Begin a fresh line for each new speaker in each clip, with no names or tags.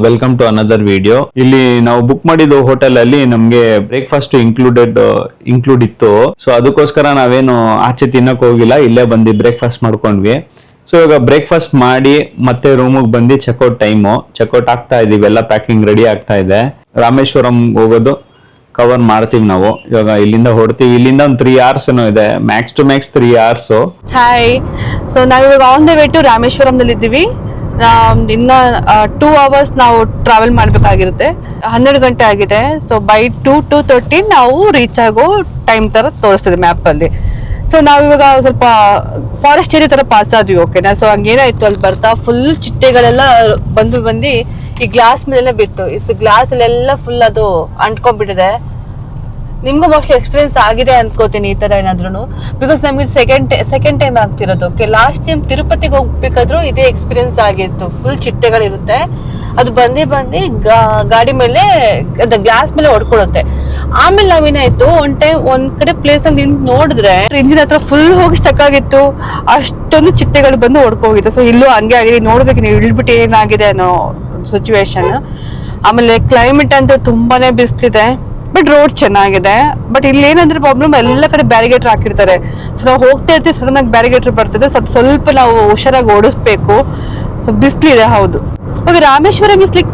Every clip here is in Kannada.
Welcome to another video. ಇಲ್ಲಿ ನಾವು ಬುಕ್ ಮಾಡಿದ್ದು ಹೋಟೆಲ್ ಅಲ್ಲಿ ನಮ್ಗೆ ಬ್ರೇಕ್ಫಾಸ್ಟ್ ಇನ್ಕ್ಲೂಡ್ ಇತ್ತು. ಸೊ ಅದಕ್ಕೋಸ್ಕರ ನಾವೇನು ಆಚೆ ತಿನ್ನಕ್ ಹೋಗಿಲ್ಲ, ಇಲ್ಲೇ ಬಂದು ಬ್ರೇಕ್ಫಾಸ್ಟ್ ಮಾಡ್ಕೊಂಡ್ವಿ. ಸೊ ಇವಾಗ ಬ್ರೇಕ್ಫಾಸ್ಟ್ ಮಾಡಿ ಮತ್ತೆ ರೂಮಿಗೆ ಬಂದು ಚೆಕ್ಔಟ್ ಆಗ್ತಾ ಇದೀವಿ. ಎಲ್ಲ ಪ್ಯಾಕಿಂಗ್ ರೆಡಿ ಆಗ್ತಾ ಇದೆ. ರಾಮೇಶ್ವರಂ ಹೋಗೋದು ಕವರ್ ಮಾಡ್ತೀವಿ ನಾವು. ಇವಾಗ ಇಲ್ಲಿಂದ ಹೊಡ್ತೀವಿ. ಇಲ್ಲಿಂದ ಒಂದು 3 hours ಏನೋ ಇದೆ, max to max 3 hours.
Hi, so ನಾವಿವಾಗ ಆನ್ ದ ವೇ ಟು ರಾಮೇಶ್ವರಂದಲ್ಲಿ ಇದ್ದೀವಿ. ಇನ್ನ 2 hours ನಾವು ಟ್ರಾವೆಲ್ ಮಾಡ್ಬೇಕಾಗಿರುತ್ತೆ. 12 ಗಂಟೆ ಆಗಿದೆ. ಸೊ ಬೈ 2:30 ನಾವು ರೀಚ್ ಆಗೋ ಟೈಮ್ ತರ ತೋರಿಸ್ತದೆ ಮ್ಯಾಪ್ ಅಲ್ಲಿ. ಸೊ ನಾವಿವಾಗ ಸ್ವಲ್ಪ ಫಾರೆಸ್ಟ್ ಏರಿಯಾ ತರ ಪಾಸ್ ಆದ್ವಿ. ಓಕೆನಾ? ಸೊ ಹಂಗೇನಾಯ್ತು, ಅಲ್ಲಿ ಬರ್ತಾ ಫುಲ್ ಚಿಟ್ಟೆಗಳೆಲ್ಲ ಬಂದು ಈ ಗ್ಲಾಸ್ ಮೇಲೆಲ್ಲ ಬಿತ್ತು. ಇಷ್ಟು ಗ್ಲಾಸ್ ಅಲ್ಲೆಲ್ಲ ಫುಲ್ ಅದು ಅಂಟ್ಕೊಂಡ್ಬಿಟ್ಟಿದೆ. ನಿಮ್ಗೂ ಮೋಸ್ಟ್ಲಿ ಎಕ್ಸ್ಪೀರಿಯನ್ಸ್ ಆಗಿದೆ ಅನ್ಕೋತೀನಿ ಈ ತರ ಏನಾದ್ರು. ಬಿಕಾಸ್ ನಮ್ಗೆ ಸೆಕೆಂಡ್ ಟೈಮ್ ಆಗ್ತಿರೋದು. ಓಕೆ, ಲಾಸ್ಟ್ ಟೈಮ್ ತಿರುಪತಿಗೆ ಹೋಗ್ಬೇಕಾದ್ರೂ ಇದೇ ಎಕ್ಸ್ಪೀರಿಯನ್ಸ್ ಆಗಿತ್ತು. ಫುಲ್ ಚಿಟ್ಟೆಗಳಿರುತ್ತೆ, ಅದು ಬಂದು ಗಾಡಿ ಮೇಲೆ ಗ್ಲಾಸ್ ಮೇಲೆ ಹೊಡ್ಕೊಳುತ್ತೆ. ಆಮೇಲೆ ನಾವೇನಾಯ್ತು, ಒಂದ್ ಕಡೆ ಪ್ಲೇಸ್ ಅಲ್ಲಿ ನಿಂತು ನೋಡಿದ್ರೆ ಇಂಜಿನ್ ಹತ್ರ ಫುಲ್ ಹೋಗಿ ಸ್ಟಕ್ ಆಗಿತ್ತು. ಅಷ್ಟೊಂದು ಚಿಟ್ಟೆಗಳು ಬಂದು ಹೊಡ್ಕೋಗಿತ್ತು. ಸೊ ಇಲ್ಲೂ ಹಂಗೆ ಆಗಿದೆ. ನೋಡ್ಬೇಕು ನೀವು ಇಳ್ಬಿಟ್ಟು ಏನಾಗಿದೆ ಅನ್ನೋ ಸಿಚುವೇಶನ್. ಆಮೇಲೆ ಕ್ಲೈಮೇಟ್ ಅಂತೂ ತುಂಬಾನೇ ಬಿಸಿಲಿದೆ, ಬಟ್ ರೋಡ್ ಚೆನ್ನಾಗಿದೆ. ಬಟ್ ಇಲ್ಲಿ ಏನಂದ್ರೆ ಪ್ರಾಬ್ಲಮ್, ಎಲ್ಲ ಕಡೆ ಬ್ಯಾರಿಗೇಟರ್ ಹಾಕಿರ್ತಾರೆ. ಸೊ ನಾವು ಹೋಗ್ತಾ ಇರ್ತೀವಿ, ಸಡನ್ ಆಗಿ ಬ್ಯಾರಿಗೇಟರ್ ಬರ್ತದೆ. ಸ್ವಲ್ಪ ನಾವು ಹುಷಾರಾಗಿ ಓಡಿಸ್ಬೇಕು. ಸೊ ಬಿಸಿಲಿದೆ, ಹೌದು. ಇವಾಗ Rameswaram is like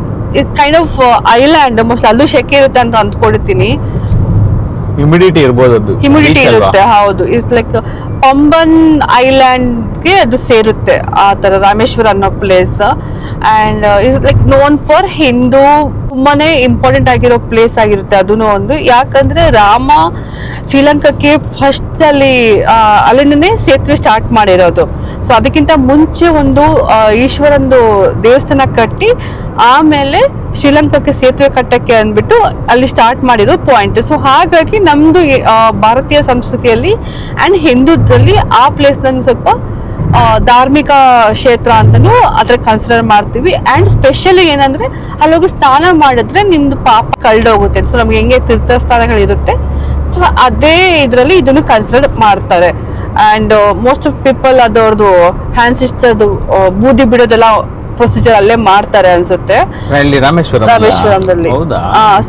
kind of island. Most ಅಲ್ಲೂ ಶೆಕೆ ಇರುತ್ತೆ ಅಂತ ಅಂದ್ಕೊಂಡಿರ್ತೀನಿ.
ಹ್ಯುಮಿಡಿಟಿ
ಇರುತ್ತೆ, ಹೌದು. ಇಟ್ಸ್ ಲೈಕ್ ಪಂಬನ್ ಐಲ್ಯಾಂಡ್ಗೆ ಅದು ಸೇರುತ್ತೆ ಆ ತರ ರಾಮೇಶ್ವರ ಅನ್ನೋ place. And is like known for Hindu. ತುಂಬಾನೇ ಇಂಪಾರ್ಟೆಂಟ್ ಆಗಿರೋ ಪ್ಲೇಸ್ ಆಗಿರುತ್ತೆ ಅದನ್ನು ಒಂದು. ಯಾಕಂದ್ರೆ ರಾಮ ಶ್ರೀಲಂಕಾಕ್ಕೆ ಫಸ್ಟ್ ಅಲ್ಲಿಂದನೇ ಸೇತುವೆ ಸ್ಟಾರ್ಟ್ ಮಾಡಿರೋದು. ಸೊ ಅದಕ್ಕಿಂತ ಮುಂಚೆ ಒಂದು ಈಶ್ವರಂದು ದೇವಸ್ಥಾನ ಕಟ್ಟಿ ಆಮೇಲೆ ಶ್ರೀಲಂಕಾಕ್ಕೆ ಸೇತುವೆ ಕಟ್ಟಕ್ಕೆ ಅಂದ್ಬಿಟ್ಟು ಅಲ್ಲಿ ಸ್ಟಾರ್ಟ್ ಮಾಡಿರೋ ಪಾಯಿಂಟ್. ಸೊ ಹಾಗಾಗಿ ನಮ್ದು ಭಾರತೀಯ ಸಂಸ್ಕೃತಿಯಲ್ಲಿ ಅಂಡ್ ಹಿಂದೂದಲ್ಲಿ ಆ ಪ್ಲೇಸ್ ಸ್ವಲ್ಪ ಧಾರ್ಮಿಕ ಕ್ಷೇತ್ರ ಅಂತಾನು ಅದ್ರ ಕನ್ಸಿಡರ್ ಮಾಡ್ತೀವಿ. ಅಂಡ್ ಸ್ಪೆಷಲಿ ಏನಂದ್ರೆ ಅಲ್ಲೋಗಿ ಸ್ನಾನ ಮಾಡಿದ್ರೆ ನಿಮ್ದು ಪಾಪ ಕಳ್ದೋಗುತ್ತೆ. ಸೊ ನಮ್ಗೆ ಹೆಂಗೆ ತೀರ್ಥ ಸ್ಥಾನಗಳಿರುತ್ತೆ, ಸೊ ಅದೇ ಇದ್ರಲ್ಲಿ ಇದನ್ನು ಕನ್ಸಿಡರ್ ಮಾಡ್ತಾರೆ. ಅಂಡ್ ಮೋಸ್ಟ್ ಆಫ್ ಪೀಪಲ್ ಅದವ್ರದ್ದು ಹ್ಯಾಂಡ್ ಸಿಸ್ಟರ್ದು ಬೂದಿ ಬಿಡೋದೆಲ್ಲ ಪ್ರೊಸೀಜರ್ ಅಲ್ಲೇ ಮಾಡ್ತಾರೆ ಅನ್ಸುತ್ತೆ ರಾಮೇಶ್ವರಂದಲ್ಲಿ.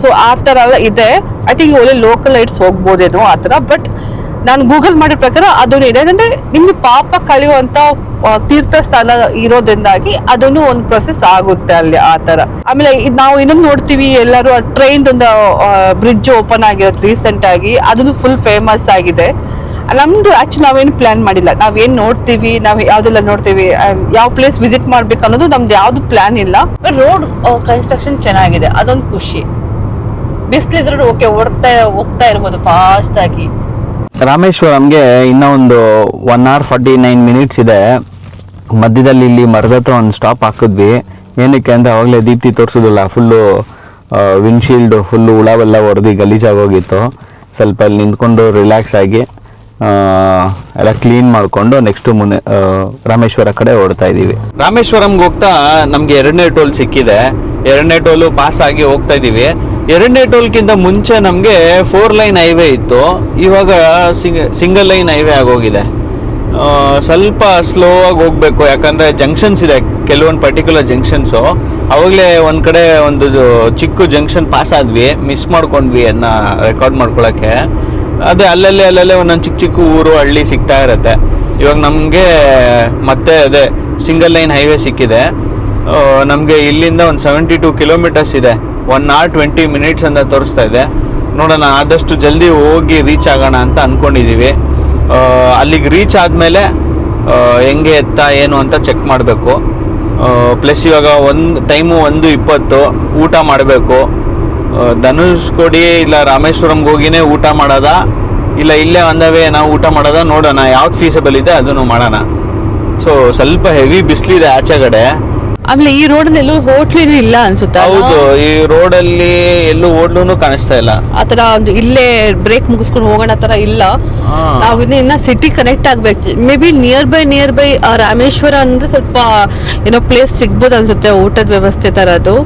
ಸೊ ಆ ತರ ಎಲ್ಲ ಇದೆ. ಐ ಥಿಂಕ್ ಒಳ್ಳೆ ಲೋಕಲ್ ಲೈಟ್ಸ್ ಹೋಗ್ಬೋದೇನೋ ಆ ತರ. ಬಟ್ ನಾನು ಗೂಗಲ್ ಮಾಡಿದ ಪ್ರಕಾರ ಅದನ್ನು ಇದೆ. ಅಂದ್ರೆ ನಿಮ್ಗೆ ಪಾಪ ಕಳೆಯುವಂತ ತೀರ್ಥ ಸ್ಥಾನ ಇರೋದ್ರಿಂದಾಗಿ ಅದನ್ನು ಒಂದು ಪ್ರೊಸೆಸ್ ಆಗುತ್ತೆ ಅಲ್ಲಿ ಆ ತರ. ಆಮೇಲೆ ನಾವು ಇನ್ನೊಂದು ನೋಡ್ತೀವಿ, ಎಲ್ಲರೂ ಟ್ರೈನ್ ಒಂದು ಬ್ರಿಡ್ಜ್ ಓಪನ್ ಆಗಿರುತ್ತೆ ರೀಸೆಂಟ್ ಆಗಿ. ಅದನ್ನು ಫುಲ್ ಫೇಮಸ್ ಆಗಿದೆ. ನಮ್ದು ಆಕ್ಚುಲಿ ನಾವೇನು ಪ್ಲಾನ್ ಮಾಡಿಲ್ಲ. ನಾವೇನ್ ನೋಡ್ತೀವಿ, ನಾವ್ ಯಾವ್ದೆಲ್ಲ ನೋಡ್ತೀವಿ, ಯಾವ ಪ್ಲೇಸ್ ವಿಸಿಟ್ ಮಾಡ್ಬೇಕು ಅನ್ನೋದು ನಮ್ದು ಯಾವ್ದು ಪ್ಲಾನ್ ಇಲ್ಲ. ರೋಡ್ ಕನ್ಸ್ಟ್ರಕ್ಷನ್ ಚೆನ್ನಾಗಿದೆ, ಅದೊಂದು ಖುಷಿ. ಬಿಸಿಲಿದ್ರು ಓಕೆ, ಹೋಗ್ತಾ ಇರ್ಬೋದು ಫಾಸ್ಟ್ ಆಗಿ.
ರಾಮೇಶ್ವರಂಗೆ ಇನ್ನೂ ಒಂದು 1 hour 49 minutes ಇದೆ. ಮಧ್ಯದಲ್ಲಿ ಇಲ್ಲಿ ಮರದ ಹತ್ರ ಒಂದು ಸ್ಟಾಪ್ ಹಾಕಿದ್ವಿ. ಏನಕ್ಕೆ ಅಂದರೆ ಅವಾಗಲೇ ದೀಪ್ತಿ ತೋರಿಸೋದಿಲ್ಲ, ಫುಲ್ಲು ವಿಂಡ್ಶೀಲ್ಡು ಫುಲ್ಲು ಹುಳವೆಲ್ಲ ಹೊಡೆದು ಗಲೀಜಾಗೋಗಿತ್ತು. ಸ್ವಲ್ಪ ಅಲ್ಲಿ ನಿಂತ್ಕೊಂಡು ರಿಲ್ಯಾಕ್ಸ್ ಆಗಿ ಎಲ್ಲ ಕ್ಲೀನ್ ಮಾಡಿಕೊಂಡು ನೆಕ್ಸ್ಟ್ ರಾಮೇಶ್ವರ ಕಡೆ ಓಡ್ತಾ ಇದ್ದೀವಿ. ರಾಮೇಶ್ವರಂಗೆ ಹೋಗ್ತಾ ನಮಗೆ 2ನೇ ಟೋಲ್ ಸಿಕ್ಕಿದೆ. 2ನೇ ಟೋಲು ಪಾಸ್ ಆಗಿ ಹೋಗ್ತಾ ಇದ್ದೀವಿ. 2ನೇ ಟೋಲ್ಗಿಂತ ಮುಂಚೆ ನಮಗೆ 4 lane ಹೈವೇ ಇತ್ತು, ಇವಾಗ ಸಿಂಗಲ್ ಲೈನ್ ಹೈವೇ ಆಗೋಗಿದೆ. ಸ್ವಲ್ಪ ಸ್ಲೋ ಆಗಿ ಹೋಗ್ಬೇಕು, ಯಾಕಂದರೆ ಜಂಕ್ಷನ್ಸ್ ಇದೆ, ಕೆಲವೊಂದು ಪರ್ಟಿಕ್ಯುಲರ್ ಜಂಕ್ಷನ್ಸು. ಅವಾಗಲೇ ಒಂದು ಕಡೆ ಒಂದು ಚಿಕ್ಕ ಜಂಕ್ಷನ್ ಪಾಸ್ ಆದ್ವಿ, ಮಿಸ್ ಮಾಡ್ಕೊಂಡ್ವಿ ಅದನ್ನ ರೆಕಾರ್ಡ್ ಮಾಡ್ಕೊಳಕ್ಕೆ. ಅದೇ ಅಲ್ಲಲ್ಲೇ ಒಂದೊಂದು ಚಿಕ್ಕ ಊರು ಹಳ್ಳಿ ಸಿಗ್ತಾ ಇರುತ್ತೆ. ಇವಾಗ ನಮಗೆ ಮತ್ತೆ ಅದೇ ಸಿಂಗಲ್ ಲೈನ್ ಹೈವೇ ಸಿಕ್ಕಿದೆ. ನಮಗೆ ಇಲ್ಲಿಂದ ಒಂದು 72 kilometers ಇದೆ. 1 hour 20 minutes ಅಂತ ತೋರಿಸ್ತಾ ಇದೆ. ನೋಡೋಣ, ಆದಷ್ಟು ಜಲ್ದಿ ಹೋಗಿ ರೀಚ್ ಆಗೋಣ ಅಂತ ಅಂದ್ಕೊಂಡಿದ್ದೀವಿ. ಅಲ್ಲಿಗೆ ರೀಚ್ ಆದಮೇಲೆ ಹೆಂಗೆ ಎತ್ತಾ ಏನು ಅಂತ ಚೆಕ್ ಮಾಡಬೇಕು. ಪ್ಲಸ್ ಇವಾಗ ಟೈಮು 1:20 ಊಟ ಮಾಡಬೇಕು. ಧನುಷ್ಕೋಡಿ ಇಲ್ಲ ರಾಮೇಶ್ವರಂಗೆ ಹೋಗಿನೇ ಊಟ ಮಾಡೋದಾ, ಇಲ್ಲ ಇಲ್ಲೇ ಒಂದವೇ ನಾವು ಊಟ ಮಾಡೋದಾ, ನೋಡೋಣ ಯಾವ್ದು ಫೀಸಬಲ್ ಇದೆ ಅದನ್ನು ಮಾಡೋಣ. ಸೊ ಸ್ವಲ್ಪ ಹೆವಿ ಬಿಸಿಲಿದೆ ಆಚೆಗಡೆ.
ಆಮೇಲೆ ಈ ರೋಡ್ ಎಲ್ಲೂ ಹೋಟ್ಲು ಇಲ್ಲ ಅನ್ಸುತ್ತೆ.
ಹೌದು, ಈ ರೋಡ್ ಅಲ್ಲಿ ಎಲ್ಲೂ ಹೋಟ್ಲೂ ಕಾಣಿಸ್ತಾ ಇಲ್ಲ.
ಆತರ ಒಂದು ಇಲ್ಲೇ ಬ್ರೇಕ್ ಮುಗಿಸ್ಕೊಂಡು ಹೋಗೋಣ ತರ ಇಲ್ಲ. ನಾವು ಇನ್ನ ಸಿಟಿ ಕನೆಕ್ಟ್ ಆಗ್ಬೇಕು. Maybe nearby Rameshwara ಅಂದ್ರೆ ಸ್ವಲ್ಪ ಏನೋ ಪ್ಲೇಸ್ ಸಿಗ್ಬೋದು ಅನ್ಸುತ್ತೆ, ಊಟದ ವ್ಯವಸ್ಥೆ ತರದ್ದು.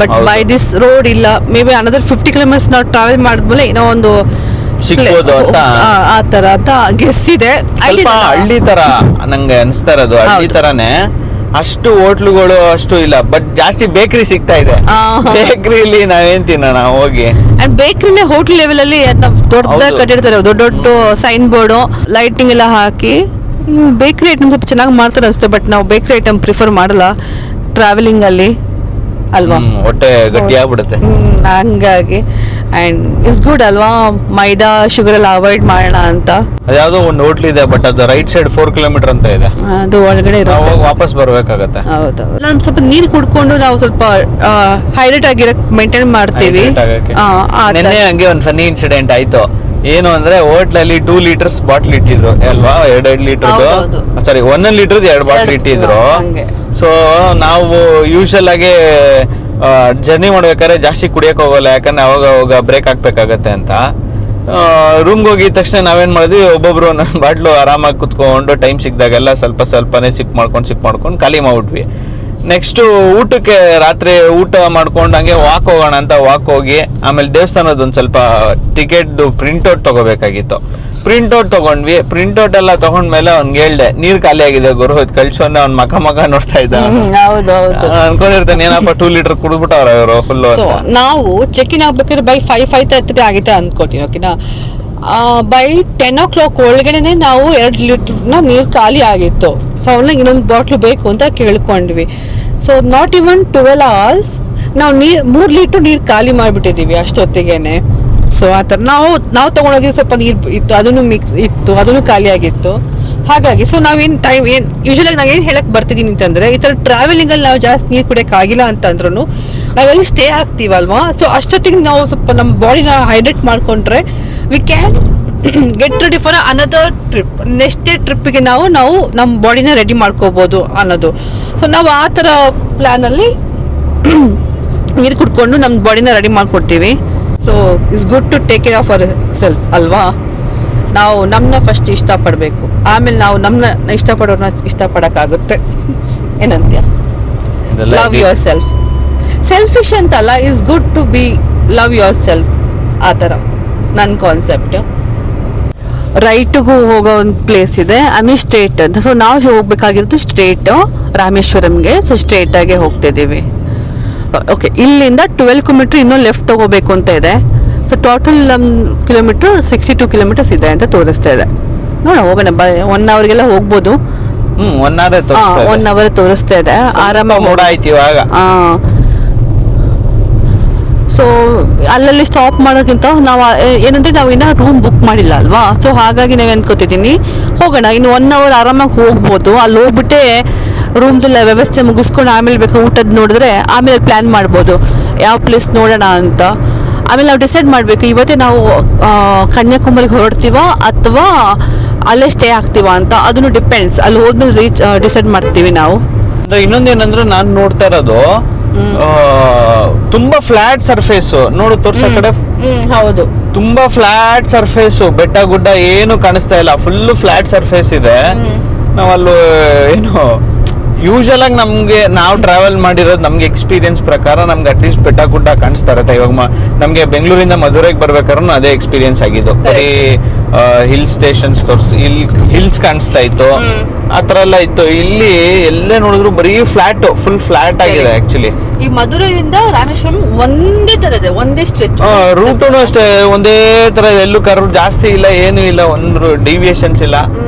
ಬಟ್ ಬೈ ದಿಸ್ ರೋಡ್ ಇಲ್ಲ. ಮೇ ಬಿ ಅನದರ್ 50 kilometers ನಾವು ಟ್ರಾವೆಲ್ ಮಾಡಿದ್ಮೇಲೆ ಏನೋ ಒಂದು
ಸಿಗ್ಬೋದು ಅಂತ
ಆ ತರ ಅಂತ ಗೆಸ್ ಇದೆ.
ಸ್ವಲ್ಪ ಹಳ್ಳಿ ತರ ನಂಗೆ ಅನಿಸ್ತಾ ಇರೋದು. ಹಳ್ಳಿ ತರಾನೇ ಅಷ್ಟು ಹೋಟ್ಲುಗಳು ಅಷ್ಟು ಇಲ್ಲ, ಬಟ್ ಜಾಸ್ತಿ ಬೇಕರಿ ಸಿಗ್ತಾ ಇದೆ. ಬೇಕರಿಲಿ ನಾವೇನ್ ತಿನ್ನೋಣ ಹೋಗಿ.
ಅಂಡ್ ಬೇಕರಿನೇ ಹೋಟ್ಲ್ ಲೆವೆಲ್ ಅಲ್ಲಿ ದೊಡ್ಡದಾಗಿ ಕಟ್ಟಿರ್ತಾರೆ, ದೊಡ್ಡ ದೊಡ್ಡ ಸೈನ್ ಬೋರ್ಡು, ಲೈಟಿಂಗ್ ಎಲ್ಲ ಹಾಕಿ. ಬೇಕರಿ ಐಟಮ್ ಸ್ವಲ್ಪ ಚೆನ್ನಾಗಿ ಮಾಡ್ತಾರೆ ಅಷ್ಟೇ, ಬಟ್ ನಾವು ಬೇಕರಿ ಐಟಮ್ ಪ್ರಿಫರ್ ಮಾಡಲ್ಲ ಟ್ರಾವೆಲಿಂಗ್ ಅಲ್ಲಿ ಅಲ್ವಾ,
ಹೊಟ್ಟೆ ಗಟ್ಟಿ ಆಗ್ಬಿಡುತ್ತೆ.
ಹಂಗಾಗಿ ಅಂಡ್ ಇಟ್ಸ್ ಗುಡ್ ಅಲ್ವಾ, ಮೈದಾ ಶುಗರ್ ಎಲ್ಲ ಅವಾಯ್ಡ್ ಮಾಡೋಣ ಅಂತ.
ಅದ್ಯಾವುದೋ ಒಂದು ಹೋಟ್ಲ್ ಇದೆ, ಬಟ್ ಅದು ರೈಟ್ ಸೈಡ್ 4 ಕಿಲೋಮೀಟರ್ ಅಂತ ಇದೆ,
ಅದು ಒಳಗಡೆ
ನಾವು ವಾಪಸ್ ಬರ್ಬೇಕಾಗತ್ತೆ.
ಹೌದು, ನಾನು ಸ್ವಲ್ಪ ನೀರು ಕುಡ್ಕೊಂಡು ನಾವು ಸ್ವಲ್ಪ ಹೈಡ್ರೇಟ್ ಆಗಿರಕ್ ಮೇಂಟೈನ್ ಮಾಡ್ತೀವಿ.
ನಿನ್ನೆ ಹಂಗೆ ಒಂದು ಫನ್ನಿ ಇನ್ಸಿಡೆಂಟ್ ಆಯ್ತು. ಏನು ಅಂದ್ರೆ ಹೋಟ್ಲಲ್ಲಿ 2 ಲೀಟರ್ಸ್ ಬಾಟ್ಲ್ ಇಟ್ಟಿದ್ರು ಅಲ್ವಾ, 2 ಲೀಟರ್ದು, ಸಾರಿ 1 ಲೀಟರ್ದು 2 ಬಾಟ್ಲ್ ಇಟ್ಟಿದ್ರು. ಸೊ ನಾವು ಯೂಶಲ್ ಆಗಿ ಜರ್ನಿ ಮಾಡ್ಬೇಕಾದ್ರೆ ಜಾಸ್ತಿ ಕುಡಿಯಕ್ ಹೋಗಲ್ಲ, ಯಾಕಂದ್ರೆ ಅವಾಗ ಬ್ರೇಕ್ ಹಾಕ್ಬೇಕಾಗತ್ತೆ ಅಂತ. ರೂಮ್ಗೆ ಹೋಗಿದ ತಕ್ಷಣ ನಾವೇನ್ ಮಾಡಿದ್ವಿ, ಒಬ್ಬೊಬ್ರು ನನ್ನ ಬಾಟ್ಲು ಆರಾಮಾಗಿ ಕುತ್ಕೊಂಡು ಟೈಮ್ ಸಿಕ್ದಾಗೆಲ್ಲ ಸ್ವಲ್ಪನೇ ಸಿಪ್ ಮಾಡ್ಕೊಂಡು ಖಾಲಿ ಮಾಡ್ಬಿಟ್ವಿ. ನೆಕ್ಸ್ಟ್ ಊಟಕ್ಕೆ ರಾತ್ರಿ ಊಟ ಮಾಡ್ಕೊಂಡು ಹಂಗೆ ವಾಕ್ ಹೋಗೋಣ ಅಂತ ವಾಕ್ ಹೋಗಿ, ಆಮೇಲೆ ದೇವಸ್ಥಾನದ ಒಂದು ಸ್ವಲ್ಪ ಟಿಕೆಟ್ ಪ್ರಿಂಟ್ಔಟ್ ತಗೋಬೇಕಾಗಿತ್ತು. ಪ್ರಿಂಟ್ಔಟ್ ತಗೊಂಡ್ವಿ. ಪ್ರಿಂಟ್ಔಟ್ ಎಲ್ಲ ತಗೊಂಡ್ಮೇಲೆ ಅವ್ನ್ಗೆ ಹೇಳ್ದೆ, ನೀರ್ ಖಾಲಿ ಆಗಿದೆ ಗುರು, ಕಳ್ಸೋನ್ನ ಅವ್ನ ಮಗ ನೋಡ್ತಾ ಇದ್ದ. ಅನ್ಕೊಂಡಿರ್ತೇನೆ ಏನಪ್ಪ 2 ಲೀಟರ್ ಕುಡಿದ್ಬಿಟ್ಟವ್ರ ಇವರು ಫುಲ್.
ನಾವು ಚೆಕ್ ಇನ್ ಆಗ್ಬೇಕಾದ್ರೆ ಬೈ 5:30 ಆಗಿದೆ ಅನ್ಕೋತೀನಿ. ಓಕೆನಾ, ಬೈ 10 o'clock ಒಳಗಡೆನೆ ನಾವು 2 ಲೀಟರ್ನ ನೀರು ಖಾಲಿ ಆಗಿತ್ತು. ಸೊ ಅವನ್ನ ಇನ್ನೊಂದು ಬಾಟ್ಲು ಬೇಕು ಅಂತ ಕೇಳ್ಕೊಂಡ್ವಿ. ಸೊ ನಾಟ್ ಇವನ್ 12 hours ನಾವು 3 ಲೀಟರ್ ನೀರು ಖಾಲಿ ಮಾಡಿಬಿಟ್ಟಿದ್ದೀವಿ ಅಷ್ಟೊತ್ತಿಗೆನೆ. ಸೊ ಆ ಥರ ನಾವು ತೊಗೊಂಡೋಗಿ ಸ್ವಲ್ಪ ನೀರು ಇತ್ತು, ಅದನ್ನು ಮಿಕ್ಸ್ ಇತ್ತು, ಅದನ್ನು ಖಾಲಿ ಆಗಿತ್ತು. ಹಾಗಾಗಿ ಸೊ ನಾವೇನು ಟೈಮ್ ಏನು ಯೂಶಲಾಗಿ ನಾನು ಏನು ಹೇಳಕ್ಕೆ ಬರ್ತಿದ್ದೀನಿ ಅಂತಂದರೆ, ಈ ಥರ ಟ್ರಾವೆಲಿಂಗಲ್ಲಿ ನಾವು ಜಾಸ್ತಿ ನೀರು ಕುಡಿಯೋಕ್ಕಾಗಿಲ್ಲ ಅಂತಂದ್ರೂ ನಾವೆಲ್ಲಿ ಸ್ಟೇ ಆಗ್ತೀವಲ್ವಾ, ಸೊ ಅಷ್ಟೊತ್ತಿಗೆ ನಾವು ಸ್ವಲ್ಪ ನಮ್ಮ ಬಾಡಿನ ಹೈಡ್ರೇಟ್ ಮಾಡಿಕೊಂಡ್ರೆ we can get ready for another trip. Next day ಟ್ರಿಪ್ಪಿಗೆ ನಾವು ನಮ್ಮ ಬಾಡಿನ ರೆಡಿ ಮಾಡ್ಕೋಬೋದು ಅನ್ನೋದು. ಸೊ ನಾವು ಆ ಥರ ಪ್ಲ್ಯಾನಲ್ಲಿ ನೀರು ಕುಡ್ಕೊಂಡು ನಮ್ಮ ಬಾಡಿನ ರೆಡಿ ಮಾಡ್ಕೊಡ್ತೀವಿ. So it's good to take care of ourself ಅಲ್ವಾ. ನಾವು ನಮ್ಮನ್ನ ಫಸ್ಟ್ ಇಷ್ಟಪಡಬೇಕು, ಆಮೇಲೆ ನಾವು ನಮ್ಮನ್ನ ಇಷ್ಟಪಡೋರನ್ನ ಇಷ್ಟಪಡೋಕ್ಕಾಗುತ್ತೆ. ಏನಂತೀಯ? Love yourself. ಸೆಲ್ಫಿಶ್ ಅಂತಲ್ಲ, it's good to be love yourself. ಆ ಥರ ನನ್ನ ಕಾನ್ಸೆಪ್ಟ್. ರೈಟಿಗೂ ಹೋಗೋ ಒಂದು ಪ್ಲೇಸ್ ಇದೆ, ಅಲ್ಲಿ ಸ್ಟ್ರೇಟ್ ಅಂತ. ಸೊ ನಾವು ಹೋಗ್ಬೇಕಾಗಿರೋದು ಸ್ಟ್ರೇಟ್ ರಾಮೇಶ್ವರಂಗೆ. ಸೊ ಸ್ಟ್ರೇಟಾಗೆ ಹೋಗ್ತಿದ್ದೀವಿ. ಓಕೆ, ಇಲ್ಲಿಂದ 12 ಕಿಲೋಮೀಟ್ರ್ ಇನ್ನೂ ಲೆಫ್ಟ್ ತಗೋಬೇಕು ಅಂತ ಇದೆ. ಸೊ ಟೋಟಲ್ ಕಿಲೋಮೀಟ್ರ್ 62 ಕಿಲೋಮೀಟರ್ಸ್ ಇದೆ ಅಂತ ತೋರಿಸ್ತಾ ಇದೆ. ನೋಡೋಣ, ಹೋಗೋಣ. 1 ಅವರ್ಗೆಲ್ಲ ಹೋಗ್ಬೋದು. 1 ಅವರ್ ತೋರಿಸ್ತಾ ಇದೆ. ಆರಾಮಾಗಿ. ಸೊ ಅಲ್ಲಲ್ಲಿ ಸ್ಟಾಪ್ ಮಾಡೋಕ್ಕಿಂತ ನಾವು ಏನಂದ್ರೆ ನಾವು ಇನ್ನೂ ರೂಮ್ ಬುಕ್ ಮಾಡಿಲ್ಲ ಅಲ್ವಾ. ಸೊ ಹಾಗಾಗಿ ನಾವು ಅನ್ಕೋತಿದ್ದೀನಿ ಹೋಗೋಣ, ಇನ್ನು 1 ಅವರ್ ಆರಾಮಾಗಿ ಹೋಗ್ಬೋದು. ಅಲ್ಲಿ ಹೋಗ್ಬಿಟ್ಟೆ ರೂಮ್ದೆಲ್ಲ ವ್ಯವಸ್ಥೆ ಮುಗಿಸ್ಕೊಂಡು ಆಮೇಲೆ ಬೇಕು ಊಟದ ನೋಡಿದ್ರೆ ಆಮೇಲೆ ಪ್ಲ್ಯಾನ್ ಮಾಡ್ಬೋದು ಯಾವ ಪ್ಲೇಸ್ ನೋಡೋಣ ಅಂತ. ಆಮೇಲೆ ನಾವು ಡಿಸೈಡ್ ಮಾಡಬೇಕು ಇವತ್ತೇ ನಾವು ಕನ್ಯಾಕುಮಾರಿಗೆ ಹೊರಡ್ತೀವ ಅಥವಾ ಅಲ್ಲೇ ಸ್ಟೇ ಆಗ್ತೀವ ಅಂತ. ಅದನ್ನು ಡಿಪೆಂಡ್ಸ್, ಅಲ್ಲಿ ಹೋದ್ಮೇಲೆ ಡಿಸೈಡ್ ಮಾಡ್ತೀವಿ ನಾವು.
ಇನ್ನೊಂದೇನಂದ್ರೆ ನಾನು ನೋಡ್ತಾ ಇರೋದು ತುಂಬಾ ಫ್ಲಾಟ್ ಸರ್ಫೇಸ್ ನೋಡು, ತೋರ್ಸೋ ಕಡೆ
ಹೌದು,
ತುಂಬಾ ಫ್ಲಾಟ್ ಸರ್ಫೇಸ್, ಬೆಟ್ಟ ಗುಡ್ಡ ಏನು ಕಾಣಿಸ್ತಾ ಇಲ್ಲ, ಫುಲ್ ಫ್ಲಾಟ್ ಸರ್ಫೇಸ್ ಇದೆ. ನಾವಲ್ಲಿ ಏನು ಯೂಶಲ್ ಆಗಿ ನಾವು ಟ್ರಾವೆಲ್ ಮಾಡಿರೋದು ನಮ್ಗೆ ಎಕ್ಸ್ಪೀರಿಯನ್ಸ್ ಪ್ರಕಾರ ನಮ್ಗೆ ಅಟ್ಲೀಸ್ಟ್ ಬೆಟ್ಟ ಗುಡ್ಡ ಕಾಣಿಸ್ತಾ ಇರುತ್ತೆ. ಇವಾಗ ನಮ್ಗೆ ಬೆಂಗಳೂರಿಂದ ಮಧುರೈಗೆ ಬರ್ಬೇಕಾದ್ರೂ ಅದೇ ಎಕ್ಸ್ಪೀರಿಯನ್ಸ್ ಆಗಿದ್ದು. ಬರೀ ಹಿಲ್ ಸ್ಟೇಷನ್ಸ್ ಹಿಲ್ಸ್ ಕಾಣಿಸ್ತಾ ಇತ್ತು, ಆತರ ಎಲ್ಲ ಇತ್ತು. ಇಲ್ಲಿ ಎಲ್ಲೇ ನೋಡಿದ್ರು ಬರೀ ಫ್ಲಾಟ್, ಫುಲ್ ಫ್ಲಾಟ್ ಆಗಿದೆ ಆಕ್ಚುಲಿ.
ಈ ಮಧುರೈಯಿಂದ ರಾಮೇಶ್ವರಂ ಒಂದೇ ತರ ಇದೆ, ಒಂದೇ ಸ್ಟ್ರೆಚ್.
ರೂಟು ಅಷ್ಟೇ ಒಂದೇ ತರ ಇದೆ, ಎಲ್ಲೂ ಕರ್ವ್ ಜಾಸ್ತಿ ಇಲ್ಲ, ಏನು ಇಲ್ಲ, ಒಂದು ಡಿವಿಯೇಷನ್ಸ್ ಇಲ್ಲ,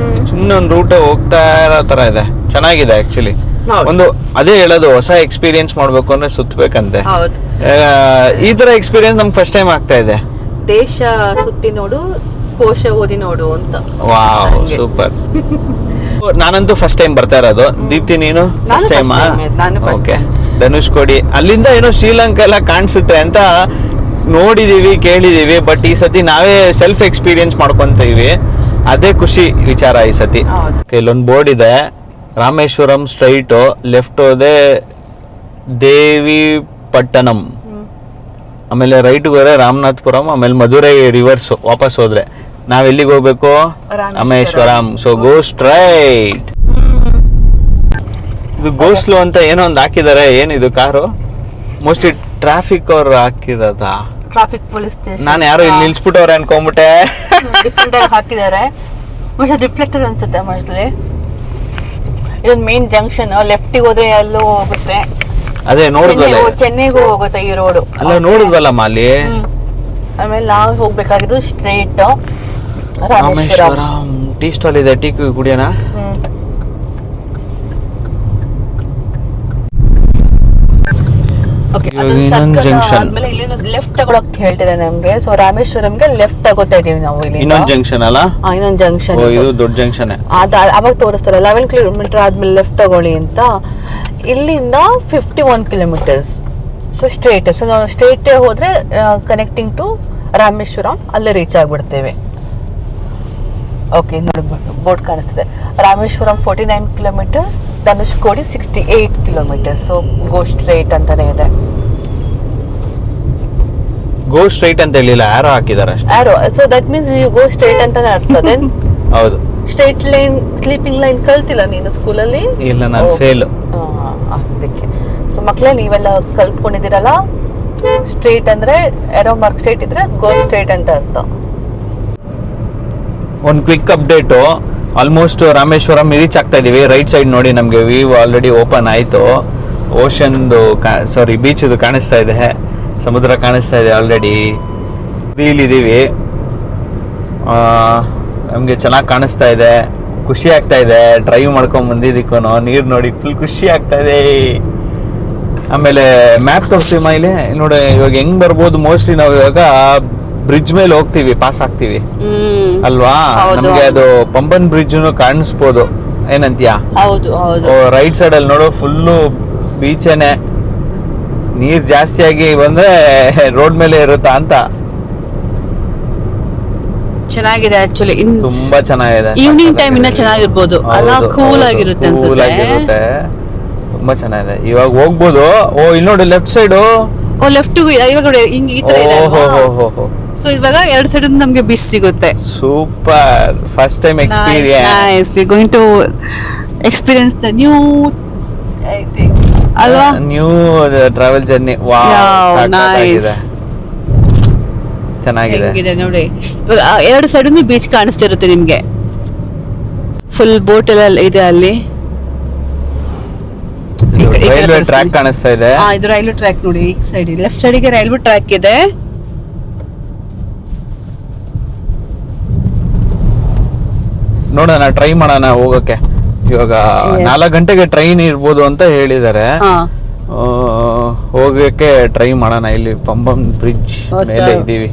ಸುಮ್ಮನೆ ಒಂದು ರೂಟ್ ಹೋಗ್ತಾ ಇರೋ ತರ ಇದೆ. ಚೆನ್ನಾಗಿದೆ ಆಕ್ಚುಲಿ. ಒಂದು ಅದೇ ಹೇಳೋದು, ಹೊಸ ಎಕ್ಸ್ಪೀರಿಯನ್ಸ್ ಮಾಡ್ಬೇಕು ಅಂದ್ರೆ ಸುತ್ತಬೇಕಂತೆ. ಈ ತರ ಎಕ್ಸ್ಪೀರಿಯನ್ಸ್ ನಮ್ಗೆ ಫಸ್ಟ್ ಟೈಮ್ ಆಗ್ತಾ ಇದೆ.
ದೇಶ ಸುತ್ತಿ ನೋಡು, ಕೋಶ ಓದಿ ನೋಡು ಅಂತ.
Wow, super. ನಾನಂತೂ ಫಸ್ಟ್ ಟೈಮ್ ಬರ್ತಾ ಇರೋದು. ದೀಪ್ತಿ, ನೀನು ಫಸ್ಟ್ ಟೈಮಾ? ಓಕೆ. ಧನುಷ್ಕೋಡಿ ಅಲ್ಲಿಂದ ಏನೋ ಶ್ರೀಲಂಕಾ ಎಲ್ಲ ಕಾಣಿಸುತ್ತೆ ಅಂತ ನೋಡಿದೀವಿ, ಕೇಳಿದೀವಿ. ಬಟ್ ಈ ಸತಿ ನಾವೇ ಸೆಲ್ಫ್ ಎಕ್ಸ್ಪೀರಿಯನ್ಸ್ ಮಾಡ್ಕೊಂತೀವಿ, ಅದೇ ಖುಷಿ ವಿಚಾರ ಈ ಸತಿ. ಇಲ್ಲೊಂದು ಬೋರ್ಡ್ ಇದೆ, ರಾಮೇಶ್ವರಂ ಸ್ಟ್ರೈಟು, ಲೆಫ್ಟ್ ಹೋದೆ ದೇವಿ ಪಟ್ಟಣಂ, ಆಮೇಲೆ ರೈಟ್ ಹೋದ್ರೆ ರಾಮನಾಥಪುರಂ, ಆಮೇಲೆ ಮಧುರೈ ರಿವರ್ಸ್ ವಾಪಸ್ ಹೋದ್ರೆ ನಾವ್ ಎಲ್ಲಿಗೆ ಹೋಗ್ಬೇಕು? ರಾಮೇಶ್ವರಂ. So go straight. ಇದು ಗೋಸ್ಲೋ ಅಂತ ಏನೋ ಒಂದು ಹಾಕಿದ್ದಾರೆ. ಏನಿದು ಕಾರು? ಮೋಸ್ಟ್ಲಿ ಟ್ರಾಫಿಕ್ ಅವ್ರು ಹಾಕಿರೋದ?
Traffic police station.
ನಾನು ಯಾರೋ ಇಲ್ಲಿ ನಿಲ್ಸ್ಬಿಟ್ಟವ್ರೆ ಅನ್ಕೊಂಬಿಟ್ಟೆ.
ಹಾಕಿದ್ದಾರೆ, ರಿಫ್ಲೆಕ್ಟರ್ ಅನ್ಸುತ್ತೆ ಮೋಸ್ಟ್ಲಿ. ಇದೊಂದು ಮೇನ್ ಜಂಕ್ಷನ್. ಲೆಫ್ಟಿಗೆ ಹೋದ್ರೆ ಎಲ್ಲೋ ಹೋಗುತ್ತೆ,
ಅದೇ ನೋಡಿದ್ವಲ್ಲ,
ಚೆನ್ನೈಗೂ ಹೋಗುತ್ತೆ ಈ ರೋಡು.
ಅಲ್ಲ ನೋಡಿದ್ವಲ್ಲಮ್ಮ ಅಲ್ಲಿ.
ಆಮೇಲೆ ನಾವು ಹೋಗ್ಬೇಕಾಗಿದ್ದು straight Rameswaram.
Rameswaram tea stall ಇದೆ, ಟೀ ಕುಡಿಯೋಣ.
ಆದ್ಮೇಲೆ ಇಲ್ಲಿ ಲೆಫ್ಟ್ ತಗೊಳಕ್ ಹೇಳ್ತಿದೆ ನಮ್ಗೆ. ಸೊ ರಾಮೇಶ್ವರಂಗೆ ಲೆಫ್ಟ್ ತಗೋತಾ ಇದೀವಿ ನಾವು. ಇಲ್ಲಿ
ಇನ್ನೊಂದು ಜಂಕ್ಷನ್ ಅಲ್ಲ,
ಇನ್ನೊಂದು ಜಂಕ್ಷನ್,
ಇದು ದೊಡ್ಡ ಜಂಕ್ಷನ್.
ಅವಾಗ ತೋರಿಸ್ತಾರೆ 11 ಕಿಲೋಮೀಟರ್ ಆದ್ಮೇಲೆ ಲೆಫ್ಟ್ ತಗೊಳ್ಳಿ ಅಂತ. ಇಲ್ಲಿಂದ 51 ಕಿಲೋಮೀಟರ್ಸ್. So straight. ಸೊ ನಾವು ಸ್ಟ್ರೇಟ್ ಹೋದ್ರೆ ಕನೆಕ್ಟಿಂಗ್ ಟು ರಾಮೇಶ್ವರಂ, ಅಲ್ಲೇ ರೀಚ್ ಆಗ್ಬಿಡ್ತೇವೆ. ಓಕೆ, ನೋಡಿ ಬೋರ್ಡ್ ಕಾಣಿಸ್ತಿದೆ. Rameswaram 49 kilometres, Dhanushkodi 68 kilometres. So go straight ಅಂತಾನೆ ಇದೆ.
ಗೋ ಸ್ಟ್ರೈಟ್ ಅಂತ ಹೇಳಿಲ್ಲ, ಆರೋ ಹಾಕಿದಾರೆ ಅಷ್ಟೇ.
Arrow, so that means you go straight ಅಂತಾನೆ ಅರ್ಥ. ದೆನ್
ಹೌದು.
ಸ್ಟ್ರೇಟ್ ಲೈನ್, ಸ್ಲೀಪಿಂಗ್ ಲೈನ್ ಕಲ್ತಿಲ್ಲ ನೀನು ಸ್ಕೂಲಲ್ಲಿ?
ಇಲ್ಲ, ನಾನು ಫೇಲ್.
ಅದಕ್ಕೆ. ಸೊ ಮಕ್ಕಳೇ ನೀವೆಲ್ಲ ಕಲ್ತ್ಕೊಂಡಿದ್ದೀರಲ್ಲ, ಸ್ಟ್ರೇಟ್ ಅಂದ್ರೆ ಆರೋ ಮಾರ್ಕ್ ಸ್ಟ್ರೇಟ್ ಇದ್ರೆ ಗೋ ಸ್ಟ್ರೇಟ್ ಅಂತ ಅರ್ಥ.
ಒಂದು quick update, almost Rameswaram reach ಆಗ್ತಾ ಇದೀವಿ. ರೈಟ್ ಸೈಡ್ ನೋಡಿ, ನಮಗೆ ವ್ಯೂ ಆಲ್ರೆಡಿ ಓಪನ್ ಆಯಿತು. ಓಷನ್ದು ಬೀಚ್ದು ಕಾಣಿಸ್ತಾ ಇದೆ, ಸಮುದ್ರ ಕಾಣಿಸ್ತಾ ಇದೆ ಆಲ್ರೆಡಿ. ಇಲ್ಲಿದ್ದೀವಿ, ನಮಗೆ ಚೆನ್ನಾಗಿ ಕಾಣಿಸ್ತಾ ಇದೆ, ಖುಷಿ ಆಗ್ತಾ ಇದೆ. ಡ್ರೈವ್ ಮಾಡ್ಕೊಂಡು ಬಂದಿದ್ದಕ್ಕೂ ನೀರು ನೋಡಿ ಫುಲ್ ಖುಷಿ ಆಗ್ತಾ ಇದೆ. ಆಮೇಲೆ ಮ್ಯಾಪ್ ತೋರಿಸ್ತೀವಿ ಇಲ್ಲಿ ನೋಡಿ, ಇವಾಗ ಹೆಂಗ್ ಬರ್ಬೋದು. ಮೋಸ್ಟ್ಲಿ ನಾವು ಇವಾಗ ಬ್ರಿಡ್ಜ್ ಮೇಲೆ ಹೋಗ್ತೀವಿ, ಪಾಸ್ ಆಗ್ತೀವಿ ಅಲ್ವಾ. ನಮ್ಗೆ ಅದು ಪಂಬನ್ ಬ್ರಿಡ್ಜ್ ಕಾಣಿಸ್ಬೋದು, ಏನಂತೀಯಾ?
ಹೌದು ಹೌದು.
ರೈಟ್ ಸೈಡ್ ಅಲ್ಲಿ ನೋಡೋ ಫುಲ್ಲು ಬೀಚೇನೆ. ನೀರ್ ಜಾಸ್ತಿ ಆಗಿ ಬಂದ್ರೆ ರೋಡ್ ಮೇಲೆ ಇರುತ್ತಾ ಅಂತ.
ಚೆನ್ನಾಗಿದೆ ಆಕ್ಚುಲಿ,
ತುಂಬಾ ಚೆನ್ನಾಗಿದೆ.
ಈವ್ನಿಂಗ್ ಟೈಮ್ ಇನ್ನ ಚೆನ್ನಾಗಿರ್ಬೋದು ಅಲ್ಲ, ಕೂಲ್ ಆಗಿರುತ್ತೆ
ಅನ್ಸುತ್ತೆ. ತುಂಬಾ ಚೆನ್ನಾಗಿದೆ, ಇವಾಗ ಹೋಗ್ಬೋದು. ಇಲ್ಲಿ ನೋಡಿ ಲೆಫ್ಟ್ ಸೈಡ್,
ಲೆಫ್ಟ್ ಇವಾಗ ಹಿಂಗ್ ಈ ತರ ಇದೆ. ಸೊ ಇವಾಗ ಎರಡ್ ಸೈಡ್ ನಮ್ಗೆ ಬೀಚ್ ಸಿಗುತ್ತೆ.
Super, first time experience.
We going to experience the new, I think ಅಲ್ವಾ,
new travel journey. Wow, nice, ಚೆನ್ನಾಗಿದೆ.
ಹೆಂಗಿದೆ ನೋಡಿ. ಇವಾಗ ಎರಡು ಸೈಡ್ ಬೀಚ್ ಕಾಣಿಸ್ತಿರುತ್ತೆ ನಿಮ್ಗೆ. ಫುಲ್ ಬೋಟ್ ಎಲ್ಲ ಇದೆ ಅಲ್ಲಿ.
ರೈಲ್ವೆ ಟ್ರ್ಯಾಕ್ ಕಾಣಿಸ್ತಾ ಇದೆ.
ಇದು ರೈಲ್ವೆ ಟ್ರ್ಯಾಕ್ ನೋಡಿ. ಈ ಸೈಡ್ ಲೆಫ್ಟ್ ಸೈಡ್ಗೆ ರೈಲ್ವೆ ಟ್ರ್ಯಾಕ್ ಇದೆ.
ನೋಡೋಣ, ಟ್ರೈ ಮಾಡೋಣ ಹೋಗಕ್ಕೆ. ಇವಾಗ 4 ಗಂಟೆಗೆ ಟ್ರೈನ್ ಇರ್ಬೋದು ಅಂತ ಹೇಳಿದ್ದಾರೆ. ಹೋಗಕ್ಕೆ ಟ್ರೈ ಮಾಡೋಣ. ಇಲ್ಲಿ ಪಂಬನ್ ಬ್ರಿಡ್ಜ್ ಮೇಲೆ ಇದ್ದೀವಿ.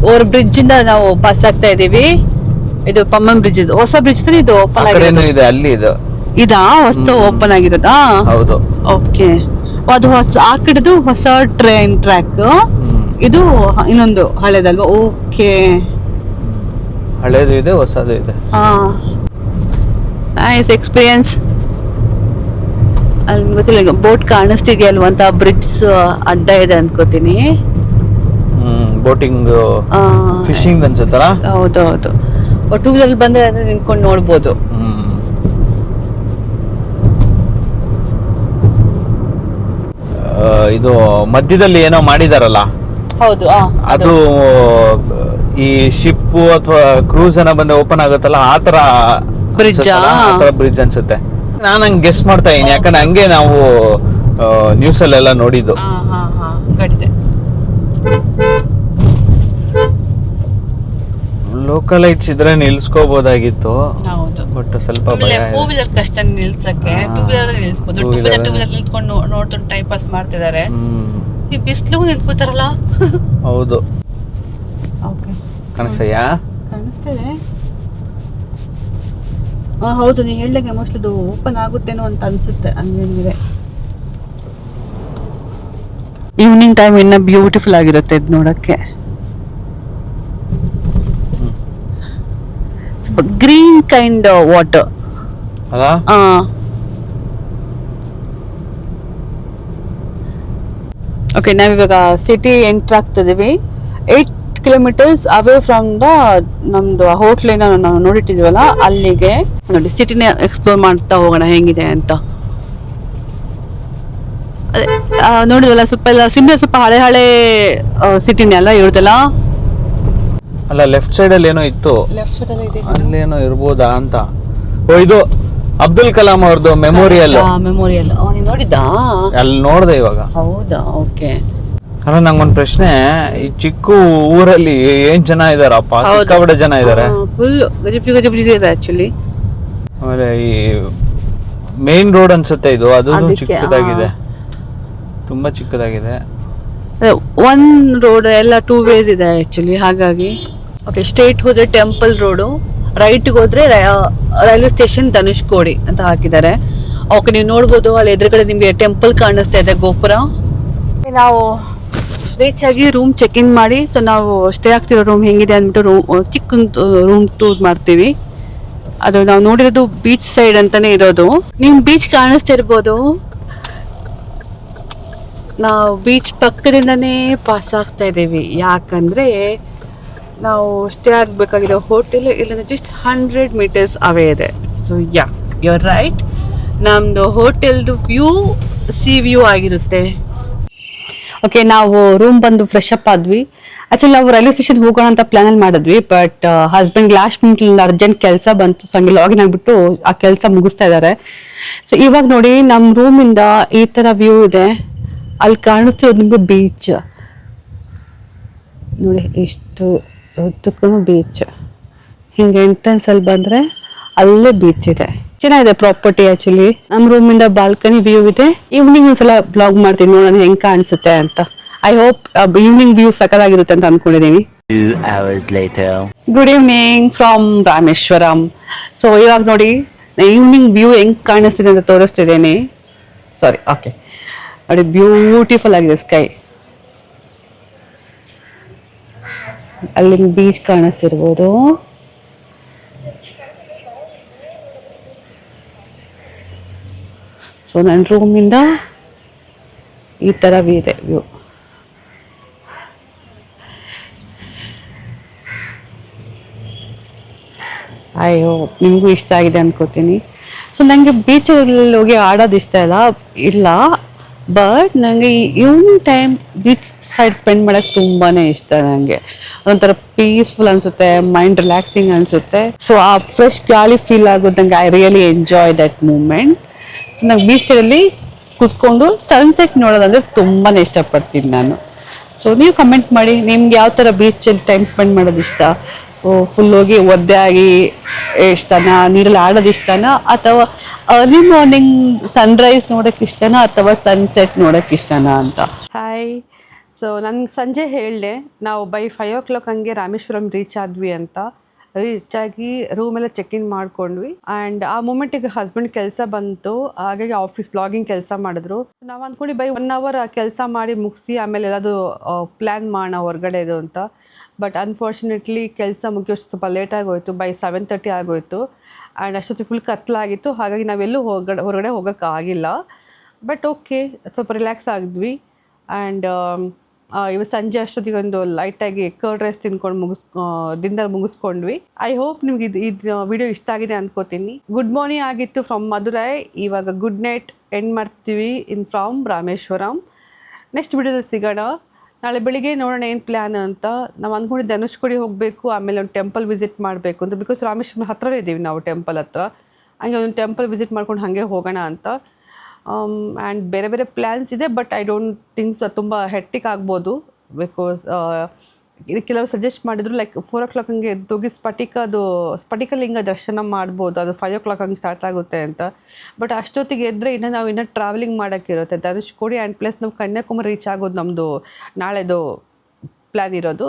ಓವರ್ ಬ್ರಿಡ್ಜ್ ಇಂದ ನಾವು ಪಾಸ್ ಆಗ್ತಾ ಇದೀವಿ. ಇದು ಪಂಬನ್ ಬ್ರಿಡ್ಜ್, ಹೊಸ ಬ್ರಿಡ್ಜ್ ತಾನೆ ಇದು, ಓಪನ್
ಇದೆ ಅಲ್ಲಿ.
ಇದಾ ಹೊಸ ಓಪನ್ ಆಗಿರೋದಾ?
ಹೌದು.
ಓಕೆ, ಅದು ಹೊಸ, ಆ ಕಡೆದು ಹೊಸ ಟ್ರೈನ್ ಟ್ರ್ಯಾಕ್, ಇದು ಇನ್ನೊಂದು ಹಳೇದಲ್ವಾ? ಓಕೆ,
ಹಳೇದು ಇದೆ, ಹೊಸದು ಇದೆ.
Nice experience. ಅಲ್ಲಿ ಗೊತ್ತಿಲ್ಲ, ಬೋಟ್ ಕಾಣಿಸ್ತಿದ್ಯಲ್ವ ಅಂತ, ಬ್ರಿಡ್ಜ್ ಅಡ್ಡ ಇದೆ ಅನ್ಕೋತೀನಿ.
ಬೋಟಿಂಗ್, ಫಿಶಿಂಗ್ ಅನ್ಸುತ್ತಲ್ಲ.
ಹೌದೌದು. ಟೂ ವೀಲರ್ ಬಂದ್ರೆ ಅದ್ರ ನಿಂತ್ಕೊಂಡು ನೋಡ್ಬೋದು.
ಇದು ಮಧ್ಯದಲ್ಲಿ ಏನೋ ಮಾಡಿದಾರಲ್ಲ,
ಹೌದು.
ಅದು ಈ ಶಿಪ್ ಅಥವಾ ಕ್ರೂಸ್ ಏನೋ ಬಂದು ಓಪನ್ ಆಗುತ್ತಲ್ಲ, ಆತರ ಬ್ರಿಡ್ಜ್ ಅನ್ಸುತ್ತೆ. ನಾನು ಹಂಗೆ ಗೆಸ್ ಮಾಡ್ತಾ ಇದೀನಿ, ಯಾಕಂದ್ರೆ ಹಂಗೆ ನಾವು ನ್ಯೂಸ್ ಅಲ್ಲೆಲ್ಲ ನೋಡಿದ್ದು. ಲೋಕಲ್ ಲೈಟ್ಸ್ ಇದ್ರೆ ನಿಲ್ಸ್ಕೋಬಹುದಾಗಿತ್ತು, ಬಟ್ ಸ್ವಲ್ಪ ಭಯ.
ಟೂ ವೀಲರ್ ಕಷ್ಟ ನಿಲ್ಸಕ್ಕೆ, ಟೂ ವೀಲರ್ ನಿಲ್ಸ್ಬೋದು. ಟೂ ವೀಲರ್ ನಿಲ್ಸ್ಕೊಂಡು ನೋಡ್ಕೊಂಡು ಟೈಮ್ ಪಾಸ್ ಮಾಡ್ತಿದ್ದಾರೆ. ಈ ಬಿಸಿಲು ನಿಂತ್ಕೋತಾರಲ್ಲ.
ಹೌದು. ಕಾಣಿಸ್ತೀಯಾ?
ಕಾಣಿಸ್ತಿದೆ. ಹೌದು, ನೀವು ಹೇಳಿದಾಗೆ ಮೋಸ್ಟ್ಲಿ ಅದು ಓಪನ್ ಆಗುತ್ತೇನೋ ಅಂತ ಅನ್ಸುತ್ತೆ. ಹಂಗೇನಿದೆ. ಈವ್ನಿಂಗ್ ಟೈಮ್ ಇನ್ನ ಬ್ಯೂಟಿಫುಲ್ ಆಗಿರುತ್ತೆ ಇದು ನೋಡಕ್ಕೆ. ಗ್ರೀನ್ ಕೈಂಡ್ ವಾಟರ್
ಅಲ್ಲ.
ಓಕೆ, ನಾವಿವಾಗ ಸಿಟಿ ಎಂಟರ್ ಆಗ್ತಿದೀವಿ. 8 ಕಿಲೋಮೀಟರ್ಸ್ ಅವೇ ಫ್ರಮ್ ದ ನಮ್ದು ಹೋಟ್ಲಿನ ನಾವು ನೋಡಿಟ್ಟಿದೀವಲ್ಲ ಅಲ್ಲಿಗೆ. ನೋಡಿ, ಸಿಟಿನ ಎಕ್ಸ್ಪ್ಲೋರ್ ಮಾಡ್ತಾ ಹೋಗೋಣ ಹೆಂಗಿದೆ ಅಂತ. ಅದೇ ನೋಡಿದ್ವಲ್ಲ, ಸ್ವಲ್ಪ ಹಳೆ ಹಳೆ ಸಿಟಿನೇ ಅಲ್ಲ ಇವ್ರದೆಲ್ಲ.
ಅಲ್ಲ, ಲೆಫ್ಟ್ ಸೈಡ್ ಅಲ್ಲಿ ಏನೋ ಇತ್ತು,
ಲೆಫ್ಟ್ ಸೈಡ್ ಅಲ್ಲಿ ಇದೆ,
ಅಲ್ಲೇನೋ ಇರ್ಬೋದಾ ಅಂತ. ಇದು ಅಬ್ದುಲ್ ಕಲಾಂ ಅವ್ರದ್ದು ಮೆಮೋರಿಯಲ್
ಮೆಮೋರಿಯಲ್ ನೀನು ನೋಡಿದ್ದಾ?
ಅಲ್ಲಿ ನೋಡ್ದೆ ಇವಾಗ.
ಹೌದಾ, ಓಕೆ.
ಅಲ್ಲ, ನಂಗೊಂದು ಪ್ರಶ್ನೆ, ಈ ಚಿಕ್ಕ ಊರಲ್ಲಿ ಏನ್ ಜನ ಇದಾರಪ್ಪ, ಸಿಕ್ಕಾಪಟ್ಟೆ ಜನ ಇದಾರೆ.
ಫುಲ್ ಗಜಿಬಿಜಿ ಗಜಿಬಿಜಿ ಇದೆ ಆಕ್ಚುಲಿ.
ಆಮೇಲೆ ಈ ಮೇನ್ ರೋಡ್ ಅನ್ಸುತ್ತೆ ಇದು, ಅದು ಚಿಕ್ಕದಾಗಿದೆ, ತುಂಬಾ ಚಿಕ್ಕದಾಗಿದೆ.
ಒನ್ ರೋಡ್ ಎಲ್ಲ 2 ways ಇದೆ ಆಕ್ಚುಲಿ. ಹಾಗಾಗಿ ಓಕೆ, ಸ್ಟ್ರೇಟ್ ಹೋದ್ರೆ ಟೆಂಪಲ್ ರೋಡು, ರೈಟ್ಗೆ ಹೋದ್ರೆ ರೈಲ್ವೆ ಸ್ಟೇಷನ್ ಧನುಷ್ಕೋಡಿ ಅಂತ ಹಾಕಿದ್ದಾರೆ. ಓಕೆ, ನೀವು ನೋಡ್ಬೋದು ಅಲ್ಲಿ ಎದುರುಗಡೆ ನಿಮಗೆ ಟೆಂಪಲ್ ಕಾಣಿಸ್ತಾ ಇದೆ, ಗೋಪುರ. ನಾವು ರೀಚ್ ಆಗಿ ರೂಮ್ ಚೆಕ್ ಇನ್ ಮಾಡಿ, ಸೊ ನಾವು ಸ್ಟೇ ಆಗ್ತಿರೋ ರೂಮ್ ಹೆಂಗಿದೆ ಅಂದ್ಬಿಟ್ಟು ಚಿಕ್ಕ ರೂಮ್ ಟೂರ್ ಮಾಡ್ತೀವಿ. ಅದು ನಾವು ನೋಡಿರೋದು ಬೀಚ್ ಸೈಡ್ ಅಂತಾನೆ ಇರೋದು. ನಿಮ್ ಬೀಚ್ ಕಾಣಿಸ್ತಾ ಇರ್ಬೋದು. ನಾವು ಬೀಚ್ ಪಕ್ಕದಿಂದನೇ ಪಾಸ್ ಆಗ್ತಾ ಇದ್ದೀವಿ, ಯಾಕಂದ್ರೆ ನಾವು ಸ್ಟೇ ಆಗಬೇಕಾಗಿರೋ ಹೋಟೆಲ್ ಇಲ್ಲಿಂದ ಜಸ್ಟ್ 100 meters ಅವೇ ಇದೆ. So ya, you are right, ನಮ್ದು ಹೋಟೆಲ್ದು ವ್ಯೂ ಸಿ ವ್ಯೂ ಆಗಿರುತ್ತೆ. ಓಕೆ, ನಾವು ರೂಮ್ ಬಂದು ಫ್ರೆಶ್ ಅಪ್ ಆದ್ವಿ. ಆಕ್ಚುಲಿ ನಾವು ರೈಲ್ವೆ ಸ್ಟೇಷನ್ ಹೋಗೋಣ ಅಂತ ಪ್ಲಾನಲ್ಲಿ ಮಾಡಿದ್ವಿ, but husband last minute urgent ಕೆಲಸ ಬಂತು, ಸೊ ಹಂಗೆ ಲಾಗಿನ್ ಆಗ್ಬಿಟ್ಟು ಆ ಕೆಲಸ ಮುಗಿಸ್ತಾ ಇದ್ದಾರೆ. ಸೊ ಇವಾಗ ನೋಡಿ, ನಮ್ಮ ರೂಮಿಂದ ಈ ತರ ವ್ಯೂ ಇದೆ. ಅಲ್ಲಿ ಕಾಣಿಸ್ತಿರೋದು ನಿಮಗೆ ಬೀಚ್ ನೋಡಿ, ಇಷ್ಟು ಉದ್ದಕ್ಕೂ ಬೀಚ್. ಹಿಂಗೆ ಎಂಟ್ರೆನ್ಸ್ ಅಲ್ಲಿ ಬಂದ್ರೆ ಅಲ್ಲೇ ಬೀಚ್ ಇದೆ. ಚೆನ್ನಾಗಿದೆ ಪ್ರಾಪರ್ಟಿ ಆಕ್ಚುಲಿ. ನಮ್ಮ ರೂಮಿಂದ ಬಾಲ್ಕನಿ ವ್ಯೂ ಇದೆ. ಈವ್ನಿಂಗ್ ಒಂದ್ಸಲ ಬ್ಲಾಗ್ ಮಾಡ್ತೀನಿ, ನೋಡೋಣ ಹೆಂಗ್ ಕಾಣಿಸುತ್ತೆ ಅಂತ. ಐ ಹೋಪ್ ಈವ್ನಿಂಗ್ ವ್ಯೂ ಸಕಲಾಗಿರುತ್ತೆ ಅಂತ ಅನ್ಕೊಂಡಿದ್ದೀನಿ.
2 hours later.
Good evening from Rameswaram. So ಇವಾಗ ನೋಡಿ, ಈವ್ನಿಂಗ್ ವ್ಯೂ ಹೆಂಗ್ ಕಾಣಿಸ್ತಿದೆ ಅಂತ ತೋರಿಸ್ತಿದ್ದೇನೆ. ಸಾರಿ, ಓಕೆ ನೋಡಿ, ಬ್ಯೂಟಿಫುಲ್ ಆಗಿದೆ ಸ್ಕೈ. ಅಲ್ಲಿ ಬೀಚ್ ಕಾಣಿಸ್ತಿರ್ಬೋದು. ಸೊ ನನ್ನ ರೂಮಿಂದ ಈ ಥರ ಇದೆ ವ್ಯೂ. ಅಯ್ಯೋ, ನಿಮಗೂ ಇಷ್ಟ ಆಗಿದೆ ಅನ್ಕೋತೀನಿ. ಸೊ ನನಗೆ ಬೀಚಲ್ಲಿ ಹೋಗಿ ಆಡೋದು ಇಷ್ಟ ಇಲ್ಲ, ಬಟ್ ನನಗೆ evening time beach side spend ಮಾಡೋಕ್ಕೆ ತುಂಬಾ ಇಷ್ಟ. ನನಗೆ ಒಂಥರ ಪೀಸ್ಫುಲ್ ಅನಿಸುತ್ತೆ, ಮೈಂಡ್ ರಿಲ್ಯಾಕ್ಸಿಂಗ್ ಅನಿಸುತ್ತೆ. ಸೊ ಆ ಫ್ರೆಶ್ ಗಾಳಿ ಫೀಲ್ ಆಗೋದು ನನಗೆ. I really enjoy that moment. ನಂಗೆ ಬೀಚ್ ಸೈಡಲ್ಲಿ ಕೂತ್ಕೊಂಡು ಸನ್ಸೆಟ್ ನೋಡೋದಂದ್ರೆ ತುಂಬಾ ಇಷ್ಟಪಡ್ತೀನಿ ನಾನು. ಸೊ ನೀವು ಕಮೆಂಟ್ ಮಾಡಿ, ನಿಮ್ಗೆ ಯಾವ ಥರ ಬೀಚಲ್ಲಿ ಟೈಮ್ ಸ್ಪೆಂಡ್ ಮಾಡೋದು ಇಷ್ಟ? ಫುಲ್ ಹೋಗಿ ಒದ್ದೆ ಆಗಿ ಇಷ್ಟನಾ, ನೀರಲ್ಲಿ ಆಡೋದು ಇಷ್ಟನಾ, ಅಥವಾ ಅರ್ಲಿ ಮಾರ್ನಿಂಗ್ ಸನ್ರೈಸ್ ನೋಡೋಕೆ ಇಷ್ಟನಾ, ಅಥವಾ ಸನ್ಸೆಟ್ ನೋಡೋಕೆ ಇಷ್ಟನಾ ಅಂತ.
ಹಾಯ್. ಸೊ ನನಗೆ ಸಂಜೆ ಹೇಳಿದೆ ನಾವು ಬೈ 5 o'clock ಹಂಗೆ ರಾಮೇಶ್ವರಂ ರೀಚ್ ಆದ್ವಿ ಅಂತ. ರೀಚ್ ಆಗಿ ರೂಮೆಲ್ಲ ಚೆಕ್ ಇನ್ ಮಾಡ್ಕೊಂಡ್ವಿ. ಆ್ಯಂಡ್ ಆ ಮೂಮೆಂಟಿಗೆ ಹಸ್ಬೆಂಡ್ ಕೆಲಸ ಬಂತು, ಹಾಗಾಗಿ ಆಫೀಸ್ ಬ್ಲಾಗಿಂಗ್ ಕೆಲಸ ಮಾಡಿದ್ರು. ನಾವು ಅಂದ್ಕೊಂಡು ಬೈ 1 hour ಕೆಲಸ ಮಾಡಿ ಮುಗಿಸಿ ಆಮೇಲೆ ಎಲ್ಲದು ಪ್ಲ್ಯಾನ್ ಮಾಡೋಣ ಹೊರಗಡೆದು ಅಂತ. ಬಟ್ ಅನ್ಫಾರ್ಚುನೇಟ್ಲಿ ಕೆಲಸ ಮುಗಿಯೋಷ್ಟು ಸ್ವಲ್ಪ ಲೇಟಾಗಿ ಹೋಯಿತು, ಬೈ 7:30 ಆಗೋಯಿತು. ಆ್ಯಂಡ್ ಅಷ್ಟೊತ್ತಿಗೆ ಫುಲ್ ಕತ್ಲಾಗಿತ್ತು, ಹಾಗಾಗಿ ನಾವೆಲ್ಲೂ ಹೊರಗಡೆ ಹೋಗೋಕ್ಕಾಗಿಲ್ಲ. ಬಟ್ ಓಕೆ, ಸ್ವಲ್ಪ ರಿಲ್ಯಾಕ್ಸ್ ಆಗಿದ್ವಿ. ಆ್ಯಂಡ್ ಇವತ್ತು ಸಂಜೆ ಅಷ್ಟೊತ್ತಿಗೆ ಒಂದು ಲೈಟಾಗಿ ಕರ್ಡ್ ರೈಸ್ ತಿನ್ಕೊಂಡು ಡಿನ್ನರ್ ಮುಗಿಸ್ಕೊಂಡ್ವಿ. ಐ ಹೋಪ್ ನಿಮ್ಗೆ ಇದು ವಿಡಿಯೋ ಇಷ್ಟ ಆಗಿದೆ ಅಂದ್ಕೋತೀನಿ. ಗುಡ್ ಮಾರ್ನಿಂಗ್ ಆಗಿತ್ತು ಫ್ರಮ್ ಮಧುರೈ. ಇವಾಗ ಗುಡ್ ನೈಟ್ ಎಂಡ್ ಮಾಡ್ತೀವಿ ಫ್ರಮ್ ರಾಮೇಶ್ವರಂ. ನೆಕ್ಸ್ಟ್ ವಿಡಿಯೋದಲ್ಲಿ ಸಿಗೋಣ. ನಾಳೆ ಬೆಳಿಗ್ಗೆ ನೋಡೋಣ ಏನು ಪ್ಲ್ಯಾನ್ ಅಂತ. ನಾವು ಅಂದ್ಕೊಂಡಿದ್ದು ಧನುಷ್ಕೋಡಿ ಹೋಗಬೇಕು, ಆಮೇಲೆ ಒಂದು ಟೆಂಪಲ್ ವಿಸಿಟ್ ಮಾಡಬೇಕು ಅಂತ. ಬಿಕಾಸ್ ರಾಮೇಶ್ವರಂ ಹತ್ರನೇ ಇದ್ದೀವಿ ನಾವು, ಟೆಂಪಲ್ ಹತ್ರ. ಹಂಗೆ ಒಂದು ಟೆಂಪಲ್ ವಿಸಿಟ್ ಮಾಡ್ಕೊಂಡು ಹಾಗೆ ಹೋಗೋಣ ಅಂತ. ಆ್ಯಂಡ್ ಬೇರೆ ಬೇರೆ ಪ್ಲ್ಯಾನ್ಸ್ ಇದೆ, ಬಟ್ ಐ ಡೋಂಟ್ ಥಿಂಕ್ಸ್ ತುಂಬ ಹೆಕ್ಟಿಕ್ ಆಗ್ಬೋದು. ಬಿಕಾಸ್ ಕೆಲವರು ಸಜೆಸ್ಟ್ ಮಾಡಿದ್ರು ಲೈಕ್ 4 o'clock ಹಂಗೆ ಎದ್ದೋಗಿ ಸ್ಫಟಿಕಲಿಂಗ ದರ್ಶನ ಮಾಡ್ಬೋದು, ಅದು 5 o'clock ಹಂಗೆ ಸ್ಟಾರ್ಟ್ ಆಗುತ್ತೆ ಅಂತ. ಬಟ್ ಅಷ್ಟೊತ್ತಿಗೆ ಎದ್ದರೆ ನಾವು ಟ್ರಾವೆಲಿಂಗ್ ಮಾಡೋಕ್ಕಿರುತ್ತೆ ಧನುಷ್ಕೋಡಿ. ಆ್ಯಂಡ್ ಪ್ಲಸ್ ನಾವು ಕನ್ಯಾಕುಮಾರಿ ರೀಚ್ ಆಗೋದು ನಮ್ಮದು ನಾಳೆದು ಪ್ಲ್ಯಾನ್ ಇರೋದು.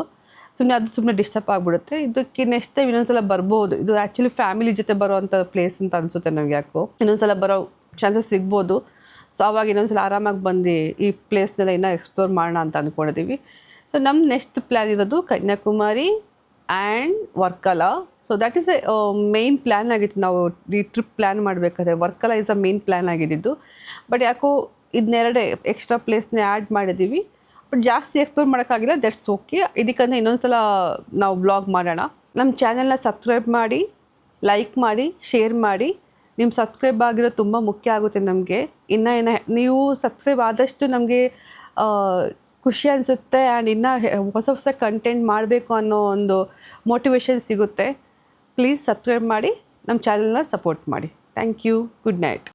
ಸುಮ್ಮನೆ ಡಿಸ್ಟರ್ಬ್ ಆಗಿಬಿಡುತ್ತೆ. ಇದಕ್ಕೆ ನೆಕ್ಸ್ಟ್ ಟೈಮ್ ಇನ್ನೊಂದ್ಸಲ ಬರ್ಬೋದು. ಇದು ಆ್ಯಕ್ಚುಲಿ ಫ್ಯಾಮಿಲಿ ಜೊತೆ ಬರೋವಂಥ ಪ್ಲೇಸ್ ಅಂತ ಅನಿಸುತ್ತೆ ನನಗೆ. ಯಾಕೋ ಇನ್ನೊಂದ್ಸಲ ಬರೋ ಚಾನ್ಸಸ್ ಸಿಗ್ಬೋದು. ಸೊ ಅವಾಗ ಇನ್ನೊಂದ್ಸಲ ಆರಾಮಾಗಿ ಬಂದು ಈ ಪ್ಲೇಸ್ನೆಲ್ಲ ಇನ್ನೂ ಎಕ್ಸ್ಪ್ಲೋರ್ ಮಾಡೋಣ ಅಂತ ಅಂದ್ಕೊಂಡಿದ್ದೀವಿ. ಸೊ ನಮ್ಮ ನೆಕ್ಸ್ಟ್ ಪ್ಲ್ಯಾನ್ ಇರೋದು Kanyakumari and Varkala. So that is A main plan ಆಗಿತ್ತು. ನಾವು ಈ ಟ್ರಿಪ್ ಪ್ಲ್ಯಾನ್ ಮಾಡಬೇಕಾದ್ರೆ Varkala is a main plan ಆಗಿದ್ದು. ಬಟ್ ಯಾಕೋ ಇದನ್ನೆರಡೇ ಎಕ್ಸ್ಟ್ರಾ ಪ್ಲೇಸ್ನೇ ಆ್ಯಡ್ ಮಾಡಿದ್ದೀವಿ. ಬಟ್ ಜಾಸ್ತಿ ಎಕ್ಸ್ಪ್ಲೋರ್ ಮಾಡೋಕ್ಕಾಗಿಲ್ಲ, ದಟ್ಸ್ ಓಕೆ. ಇದಕ್ಕಂದ್ರೆ ಇನ್ನೊಂದ್ಸಲ ನಾವು ಬ್ಲಾಗ್ ಮಾಡೋಣ. ನಮ್ಮ ಚಾನೆಲ್ನ ಸಬ್ಸ್ಕ್ರೈಬ್ ಮಾಡಿ, ಲೈಕ್ ಮಾಡಿ, ಶೇರ್ ಮಾಡಿ. ನಿಮ್ಮ ಸಬ್ಸ್ಕ್ರೈಬ್ ಆಗಿರೋದು ತುಂಬ ಮುಖ್ಯ ಆಗುತ್ತೆ ನಮಗೆ. ಇನ್ನು ನೀವು ಸಬ್ಸ್ಕ್ರೈಬ್ ಆದಷ್ಟು ನಮಗೆ ಖುಷಿ ಅನಿಸುತ್ತೆ. ಆ್ಯಂಡ್ ಇನ್ನೂ ಹೊಸ ಕಂಟೆಂಟ್ ಮಾಡಬೇಕು ಅನ್ನೋ ಒಂದು ಮೋಟಿವೇಶನ್ ಸಿಗುತ್ತೆ. ಪ್ಲೀಸ್ ಸಬ್ಸ್ಕ್ರೈಬ್ ಮಾಡಿ, ನಮ್ಮ ಚಾನೆಲ್ನ ಸಪೋರ್ಟ್ ಮಾಡಿ.
Thank you, good night.